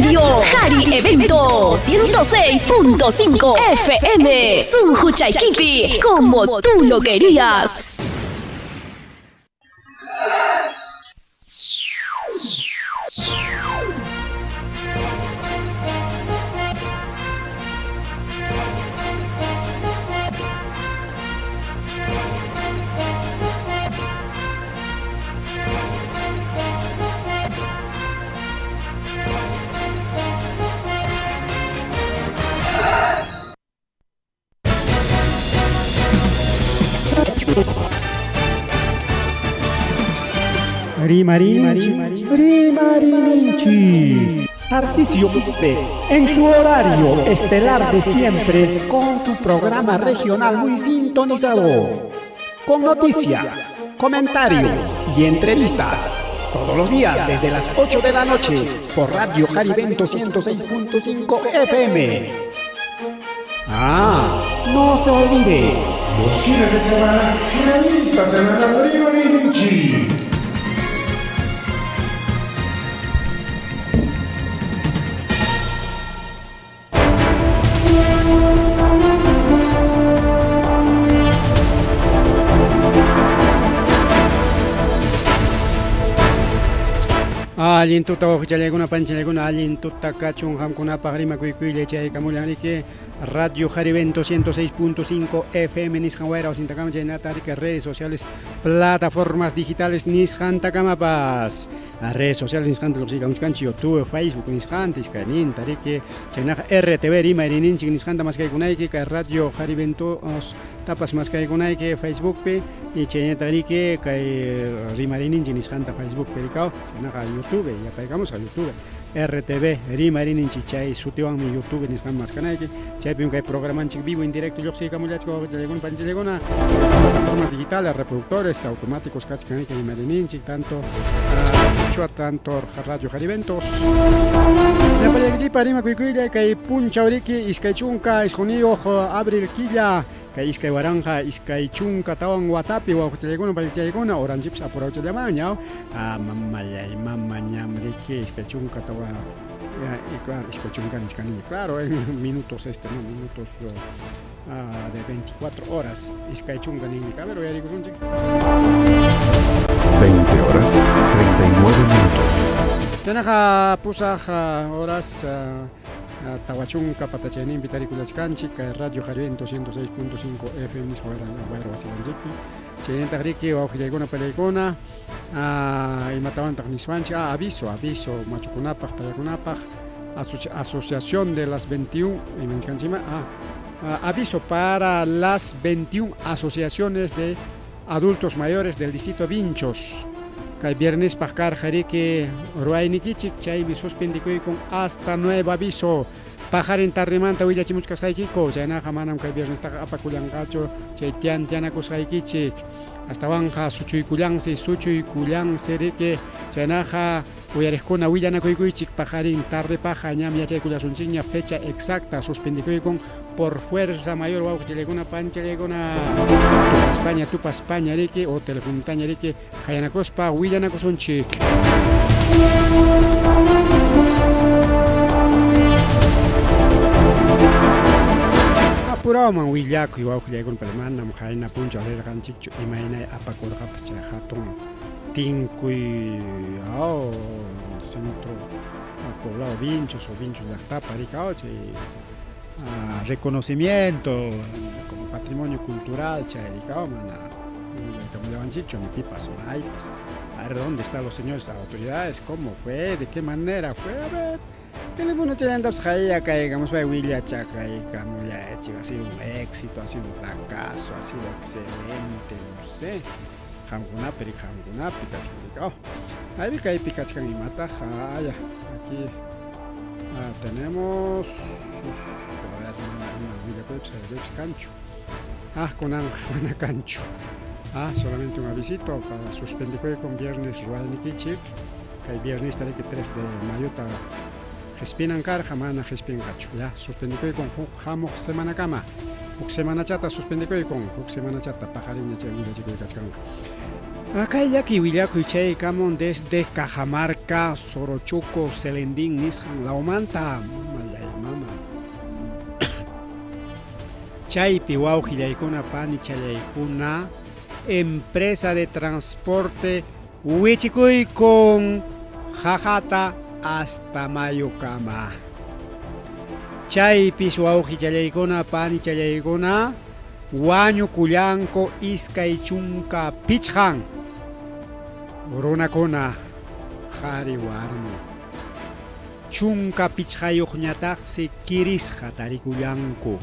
Radio Jari Evento 106.5 FM. Sunju Chayquipi, como tú lo querías. Rimarinchi. Tarcisio Quispe, en su horario estelar de siempre, con tu programa regional muy sintonizado, con noticias, comentarios y entrevistas, todos los días desde las 8 de la noche, por Radio Jarivento 106.5 FM. No se olvide, los fines de semana, revistas en la Rimarinchi. Alin tuta ojichaleguna panchaleguna alin tuta kachun hamkuna pagrima kuikuyle chay kamulanike Radio Jarivento 106.5 FM Nishanwaira o Sintakama Chaynatarik, redes sociales, plataformas digitales Nishantakamapas. Las redes sociales Nishantakamskanchi, YouTube, Facebook Nishantis, Tarike, Chaynaj RTV Rima Erininchi Nishanta Maskaikunaiki, Radio Jarivento tapas Maskaikunaiki, Facebook pe y Chaynatarike, Rima Erininchi Nishanta Facebook Pericao, Chaynaj YouTube, ya pegamos a YouTube. RTV Rima Erininchi chay sutiwan mi YouTube niskan maskanaiki chay pim kay programanchik vivo en directo yo siga mulachko telegon panchelegona plataformas digitales reproductores automáticos kachkaniki Rima Erininchi tanto tanto Radio Jariventos la palegi parima kuikuya kay puncha oriki iskaychunka isjonio abril killa kay iskay waranja iskay chunka tawan watapi wa telegona palchelegona oranjips aporocho de maña mamanya mriki iskay chunka tawan y claro iskay chunka niskani claro en minutos minutos de 24 horas iskay chunka ni pero ya digo 20 horas 39 minutos. Tenaja pusaja horas Tawachunka Patachani Vitaricula's Canchic, Radio Jarivento 106.5 FM Nishuara Wasilanjipi, Chenenta Riki o Gilegona Pelegona, y Mataban Tarniswanchi, aviso, Machucunapach, Payacunapach, Asociación de las 21, y Mencanchima, aviso para las 21 asociaciones de adultos mayores del distrito Vinchos. El viernes Pajar Jarike Ruainikichik Chaymi suspendicuy con hasta nuevo aviso. Pajar en Tarrimanta Huillachimuchkas Haikiko, Chaynaja Manam Kay viernes Apaculangacho, Chaytian Tianacus Haikichik, hasta Banja Suchuy Kulan Serike, Chaynaja Huyarescona Huillanacuicuichik, Pajarin Tarde Paja, Ñam Yachayculasunchiña, fecha exacta, suspendicuy con por fuerza mayor, wow, que legona pancha legona España, tupa España, Rique, o telefontaña Rique, Jayanacospa, Huillanacosonchik. Apurado man Huillaco y wow, que legon Palemana, Mujayna Puncha, Ganchicho, y Maina Apacorja, Pachajatón, Tincuy, centro poblado Vinchos o Vinchos de Tapa, Ricaoche. Reconocimiento como patrimonio cultural, como le han dicho, ni pipas, maipas. A ver dónde están los señores autoridades, cómo fue, de qué manera fue, a ver. Teléfono chendas jaya caigamos para William Chaca y Camulla, ha sido un éxito, ha sido un fracaso, ha sido excelente, no sé. Jamgunapi, Pikachu. Ahí vi que hay Pikachu y mata, ya. Aquí tenemos. Cancho. Con Ana Cancho. Solamente un avisito para suspender con viernes Rualnikichik, que el viernes estaré que 3 de mayo Respinan car, jamana respin cacho. Ya, suspender con jamo semana cama. Semana chata suspender con semana chata pajarín chico de cachcanga. Acá ya que Villaco y Chay Camon desde Cajamarca, Sorochuco, Selendín, Nishan, La Omanta, mama. Chay Piwau, Gilaikuna, Pani, Chayaikuna, empresa de transporte, Huichicuy con Jajata hasta Mayocama. Chay Piwau, Gilaikuna, Pani, Chayaikuna, Huaño Cuyanco, Iskay Chunka, Pichhan. Runakuna Hari Warmo Chunka Pichayuq ñataqsi kirisqa tarikuyanku.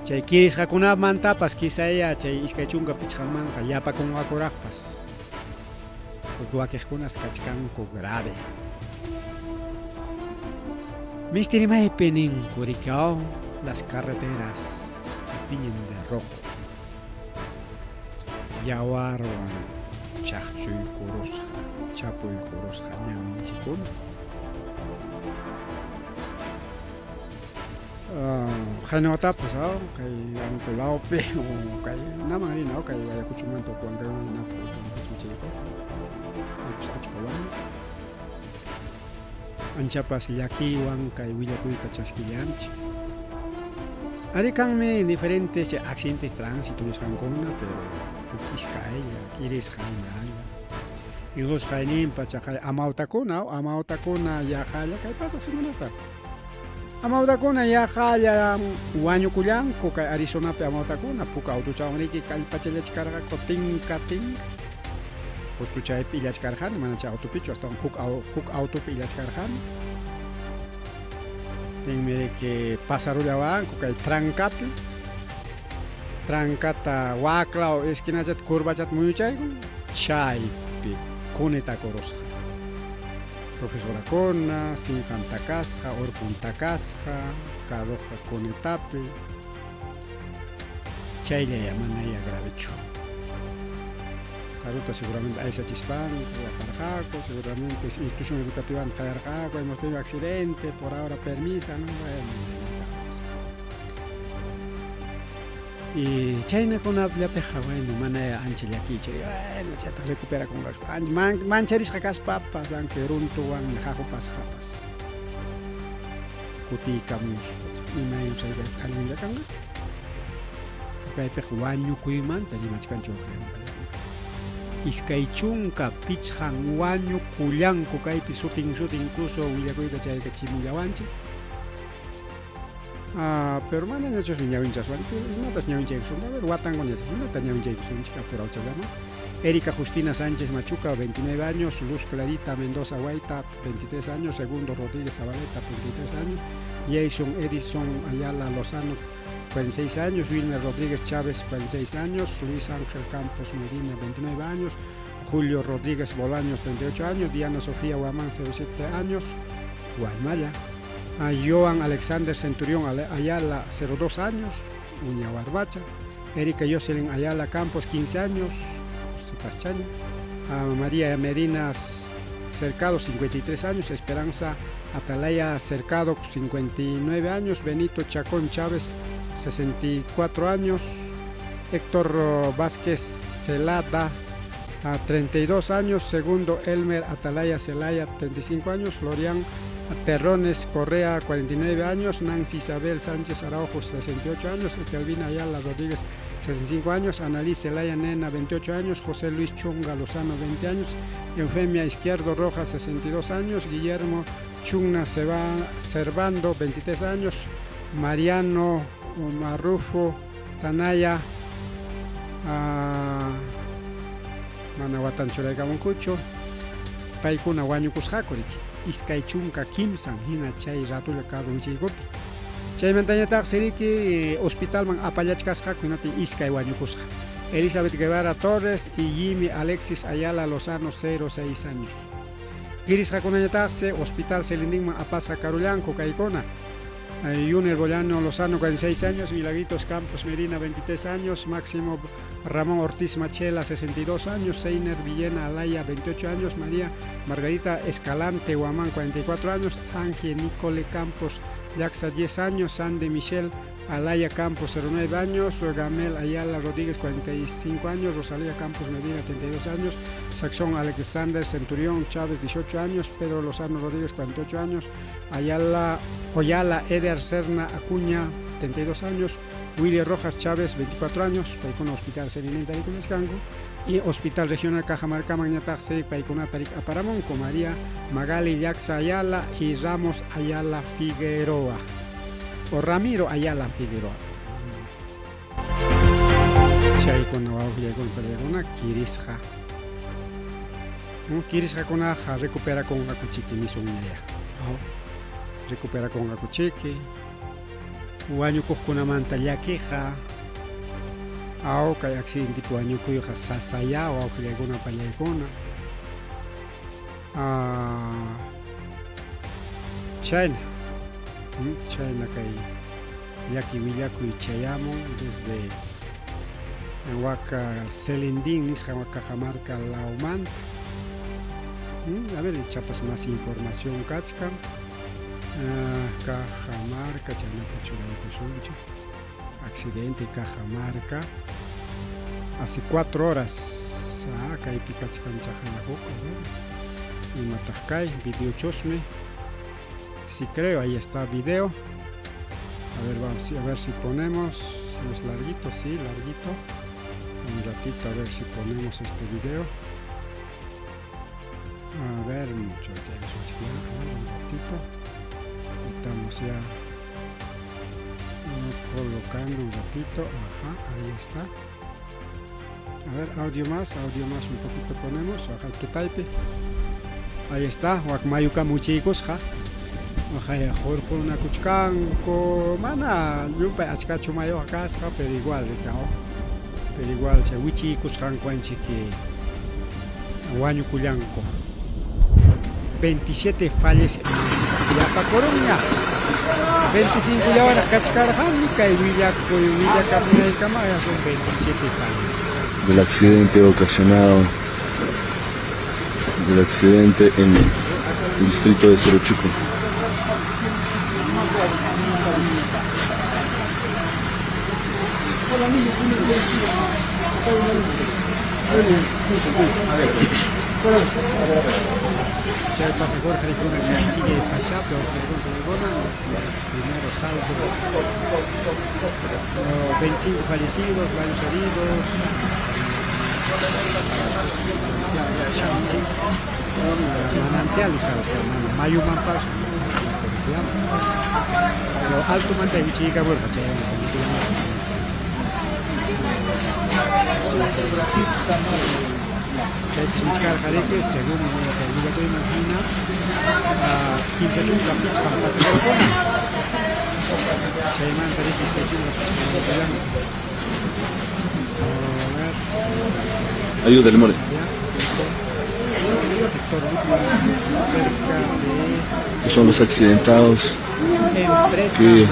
Chay kirisqakunamantapas kisaya chay iskay chunka pichqanmanqa yapakunqakuraqpas wakiqkunas kachkanku grave. Mistirimaypi ninku rikao las carreteras se tiñen de rojo. Yawarwan chaqchuy kurusqa, chapuy kurusqa ñawinchikuna. Haynawatapas kay Ancolaupi o kay naman rin kay Ayacuchumanta o Cuangay na po suchayko. Tapos achkawan. Anchapas llakiwan kay Villacuy kachasquillanchik. Hay diferentes accidentes de tránsito en Cancún, pero Vizcaya, quieres Jainala. Y los Jainin, Pachacay, Amautakuna ya Jaya, ¿qué pasa semanata? Amautakuna ya Jaya, Huaño Cuyanco, Arizona, Amautakuna, Puka, Autochawniki, Calpachelech Carga, Cotin, pues tu chay pillas carjan, manacha autopicho, hasta un hook auto pillas carjan. Tengo que pasar ya banco, que trancata, wakla, esquina chat, curva chat, muy chaygo, chay, cuneta corosja. Profesora Cona, Sincanta Casja, Orpunta Casja, Cadoja Conetape, chay le llaman ahí a Gravecho. Caruta seguramente hay Sachispan, Carjaco, seguramente es institución educativa en Carjaco, hemos tenido accidente, por ahora permisa, ¿no? Y China con una peja, bueno, mana anchile aquí, bueno, chata recupera con las mancharis jacas papas, aunque runto, jajo japas. Cuti camus, y me hay un salga, alguien de canga. Porque hay pejuaño cuiman, pero más cancho. Iskay chunka pichhan Huaño Cuyanco kaypi sutin incluso willakuyta chayka chimullawanchik. Pero mana nachos ñawinchaswan, natas ñawinchaykusun, a ver watangones, natas ñawinchaykusunchik apurado challama. Erika Justina Sánchez Machuca, 29 años, Luz Clarita Mendoza Guaita, 23 años, Segundo Rodríguez Zabaleta, 23 años, Jason Edison Ayala Lozano, 46 años, Wilmer Rodríguez Chávez, 46 años, Luis Ángel Campos Medina, 29 años, Julio Rodríguez Bolaños, 38 años, Diana Sofía Guamán, 07 años, Guaymalla, Joan Alexander Centurión Ayala, 02 años, Uña Barbacha, Erika Jocelyn Ayala Campos, 15 años, Sepastián, María Medina Cercado, 53 años, Esperanza Atalaya Cercado, 59 años, Benito Chacón Chávez, 64 años, Héctor Vázquez Celada, 32 años, Segundo Elmer Atalaya Celaya, 35 años, Florian Terrones Correa, 49 años, Nancy Isabel Sánchez Araujo, 68 años, Kelvin Ayala Rodríguez, 65 años, Annalise Celaya Nena, 28 años, José Luis Chunga Lozano, 20 años, Eufemia Izquierdo Rojas, 62 años, Guillermo Chugna Servando, 23 años, Mariano Marrufo Tanaya, Manahuatan Churaycamuncucho, Paikuna Huañucusjacorich, Iskay Chunka Kimsan, Hina Chay Ratulla Carro Wichaygopi. Chay Montañatac Seriki, Hospital Man Apayachcasjaco, Inati Iskay Huañucusja. Elizabeth Guevara Torres y Jimmy Alexis Ayala Lozano, 06 años. Kiris Jacunañatac, Hospital Selindingman Apasa Carullanco, Caicona. Junior Bollano Lozano, 46 años, Milagritos Campos Medina, 23 años, Máximo Ramón Ortiz Machela, 62 años, Seiner Villena Alaya, 28 años, María Margarita Escalante Huamán, 44 años, Ángel Nicole Campos Yaxa 10 años, Sande Michelle Alaya Campos 09 años, Gamel Ayala Rodríguez 45 años, Rosalía Campos Medina 32 años, Saxón Alexander Centurión Chávez 18 años, Pedro Lozano Rodríguez 48 años, Oyala Eder Serna Acuña 32 años, Willy Rojas Chávez 24 años, Paikuna Hospital Serenita y Cunescango, y Hospital Regional Cajamarca Mañataxe Paikuna Tarik Aparamonco, María Magali Yaxa Ayala y Ramos Ayala Figueroa. O Ramiro Ayala Figueroa. Chay con una kirisja. Un kirisja con aja recupera con una cuchiqui miso unidea. Recupera con una cuchiqui. Uaño con una manta ya queja. Ao kay accidente tu año cuyo sasaya o alguna palaycona. Chayna. Chayna kay yaki willaku y chayamo desde Huaca Selendín, Nisja Cajamarca Lauman. A ver, chapas más información Cachca. Cajamarca, Chanapa Churaikusunchi. Accidente Cajamarca. Hace 4 horas. Kay Picachcan Chajayajoca. Y Matascay, video chosme. Sí creo, ahí está video. A ver, vamos a ver si ponemos. Es larguito, sí, larguito. Un ratito a ver si ponemos este video. A ver, muchachos, un ratito. Estamos ya colocando un ratito. Ajá, ahí está. A ver, audio más un poquito ponemos. Ajá, tu type. Ahí está, Wakmayuka muchicos, ja. Ojalá Jorge una cuchcanco, mana, lupa achcacho mayo acá, pero igual, pero igual, se wichi cuscanco en chiqui, guaño cuyanco, 27 falles, ya pa Coruña, 25 ya ahora cachcarjanica y Villa Camina y Camaya son 27 falles. Del accidente ocasionado, del accidente en el distrito de Sorochuco. Ya el pasador con una chica de Pachapo, primero salto, 25 fallecidos, varios heridos. Manantiales, hermano, Mayu Mampas, pero alto manta y chica, bueno, según lo que imagina, 15 chunga pizca para hacer el coma. Chayman parece que chunga. Ayuda, More. Sector cerca de... Son los accidentados que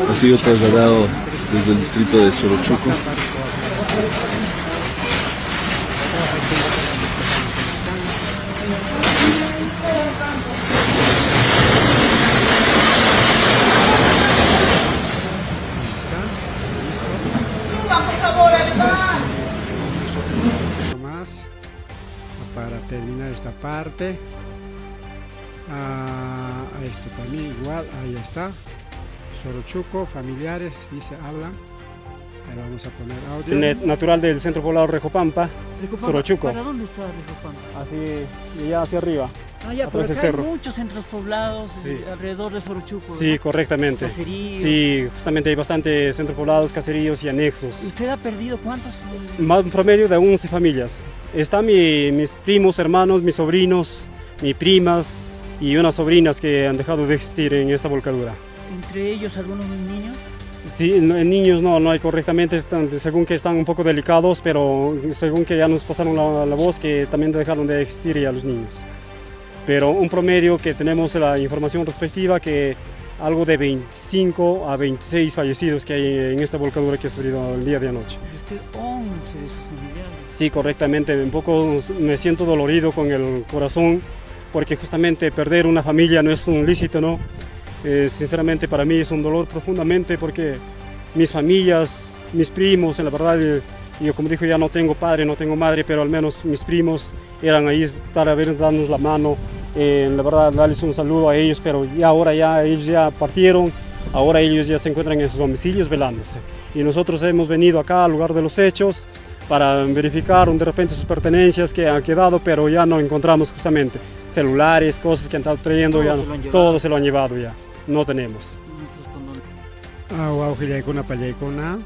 han sido trasladados desde el distrito de Sorochuco. Más para terminar esta parte. Esto también igual, ahí está. Sorochuco, familiares, dice, hablan. Ahí vamos a poner audio. Natural del centro poblado Rejopampa, Sorochuco. ¿Para dónde está Rejopampa? Así, de allá hacia arriba. Ya, pero acá cerro. hay muchos centros poblados Sí. alrededor de Sorochuco. Sí, ¿no? correctamente. Caseríos. Sí, justamente hay bastantes centros poblados, caseríos y anexos. ¿Usted ha perdido cuántos? Más un promedio de 11 familias. Están mis primos, hermanos, mis sobrinos, mis primas y unas sobrinas que han dejado de existir en esta volcadura. ¿Entre ellos algunos niños? Sí, en niños no hay correctamente, según que están un poco delicados, pero según que ya nos pasaron la voz que también dejaron de existir ya los niños. Pero un promedio que tenemos la información respectiva que algo de 25 a 26 fallecidos que hay en esta volcadura que ha sufrido el día de anoche. Usted 11 de sus familiares. Sí, correctamente, un poco me siento dolorido con el corazón porque justamente perder una familia no es un lícito, ¿no? Sinceramente para mí es un dolor profundamente porque mis familias, mis primos, en la verdad, yo como dijo ya no tengo padre, no tengo madre, pero al menos mis primos eran ahí estar a ver, darnos la mano, la verdad darles un saludo a ellos, pero ya ahora ya ellos ya partieron, ahora ellos ya se encuentran en sus domicilios velándose. Y nosotros hemos venido acá al lugar de los hechos para verificar de repente sus pertenencias que han quedado, pero ya no encontramos justamente celulares, cosas que han estado trayendo, todo se lo han llevado ya, no tenemos. Nuestros condones. Wow, Gilaikuna, Pallaikuna.